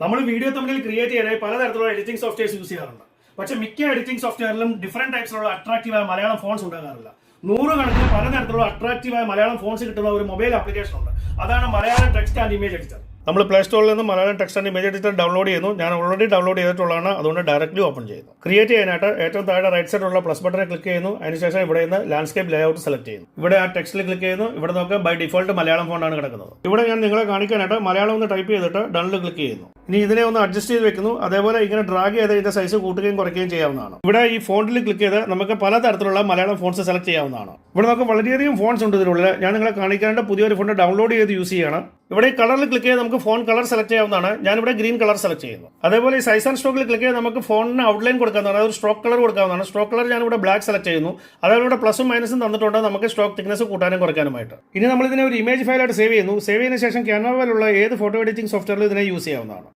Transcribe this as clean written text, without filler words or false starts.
നമ്മൾ വീഡിയോ തമ്മിൽ ക്രിയേറ്റ് ചെയ്യാനായി പലതരത്തിലുള്ള എഡിറ്റിംഗ് സോഫ്റ്റ്വെയർസ് യൂസ് ചെയ്യാറുണ്ട്. പക്ഷേ മിക്ക എഡിറ്റിംഗ് സോഫ്റ്റ്വെയറിലും ഡിഫറെന്റ് ടൈപ്സിലുള്ള അട്രാക്റ്റീവായ മലയാളം ഫോൺസ് ഉണ്ടാകാറില്ല. നൂറുകണക്കിന് പലതരത്തിലുള്ള അട്രാക്റ്റീവായ മലയാളം ഫോൺസ് കിട്ടുന്ന ഒരു മൊബൈൽ ആപ്ലിക്കേഷൻ ഉണ്ട്. അതാണ് Malayalam text and image editor. നമ്മൾ പ്ലേ സ്റ്റോറിൽ നിന്ന് Malayalam text and image editor download ചെയ്യുന്നു. ഞാൻ ഓൾറെഡി ഡൗൺലോഡ് ചെയ്തിട്ടുള്ളതാണ്, അതുകൊണ്ട് ഡയറക്റ്റ്ലി ഓപ്പൺ ചെയ്യുന്നു. ക്രിയേറ്റ് ചെയ്യാനായിട്ട് ഏറ്റവും താഴെ റൈറ്റ് സൈഡിലുള്ള പ്ലസ് ബട്ടണിൽ ക്ലിക്ക് ചെയ്യുന്നു. അതിനുശേഷം ഇവിടെ നിന്ന് ലാൻഡ്സ്കേപ്പ് ലേഔട്ട് സെലക്ട് ചെയ്യുന്നു. ഇവിടെ ആ ടെക്സ്റ്റിൽ ക്ലിക്ക് ചെയ്യുന്നു. ഇവിടെ നോക്കാം ബൈ ഡിഫോൾട്ട് മലയാളം ഫോണ്ടാണ് കിടക്കുന്നത്. ഇവിടെ ഞാൻ നിങ്ങളെ കാണിക്കാനായിട്ട് മലയാളം ഒന്ന് ടൈപ്പ് ചെയ്തിട്ട് ഡണിൽ ക്ലിക്ക് ചെയ്യുന്നു. ഇനി ഇതിനെ ഒന്ന് അഡ്ജസ്റ്റ് ചെയ്ത് വെക്കുന്നു. അതേപോലെ ഇങ്ങനെ ഡ്രാഗ് ചെയ്ത് ഇതിന്റെ സൈസ് കൂട്ടുകയും കുറയ്ക്കുകയും ചെയ്യാവുന്നതാണ്. ഇവിടെ ഈ ഫോണ്ടിൽ ക്ലിക്ക് ചെയ്ത് നമുക്ക് പലതരത്തിലുള്ള മലയാളം ഫോൺസ് സെലക്ട് ചെയ്യാവുന്നതാണ്. ഇവിടെ നമുക്ക് വളരെയധികം ഫോൺസ് ഉണ്ട് ഇതിനുള്ളിൽ. ഞാൻ നിങ്ങളെ കാണിക്കാനായിട്ട് പുതിയൊരു ഫോൺ ഡൗൺലോഡ് ചെയ്ത് യൂസ് ചെയ്യണം. ഇവിടെ ഈ കളറിൽ ക്ലിക്ക് ചെയ്ത് നമുക്ക് ഫോൺ കളർ സെലക്ട് ചെയ്യാവുന്നതാണ്. ഞാനിവിടെ ഗ്രീൻ കളർ സെലക്ട് ചെയ്യുന്നു. അതേപോലെ ഈ സൈസ് ആൻഡ് സ്ട്രോക്കിൽ ക്ലിക്ക് ചെയ്ത് നമുക്ക് ഫോണിന് ഔട്ട്ലൈൻ കൊടുക്കാവുന്നതാണ്, അതായത് സ്ട്രോക്ക് കളർ കൊടുക്കാവുന്നതാണ്. സ്ട്രോക്ക് കളർ ഞാനിവിടെ ബ്ലാക്ക് സെലക്ട് ചെയ്യുന്നു. അതേപോലെ ഇവിടെ പ്ലസും മൈനസും തന്നിട്ടുണ്ട് നമുക്ക് സ്ട്രോക്ക് തിക്നെസ് കൂട്ടാനും കുറയ്ക്കാനുമായിട്ട്. ഇനി നമ്മൾ ഇതിനെ ഒരു ഇമേജ് ഫയലായിട്ട് സേവ് ചെയ്യുന്നു. സേവ് ചെയ്തതിനു ശേഷം ക്യാൻവയിലുള്ള ഏത് ഫോട്ടോ എഡിറ്റിംഗ് സോഫ്റ്റ്വെയറിലും ഇതിനെ യൂസ് ചെയ്യാവുന്നതാണ്.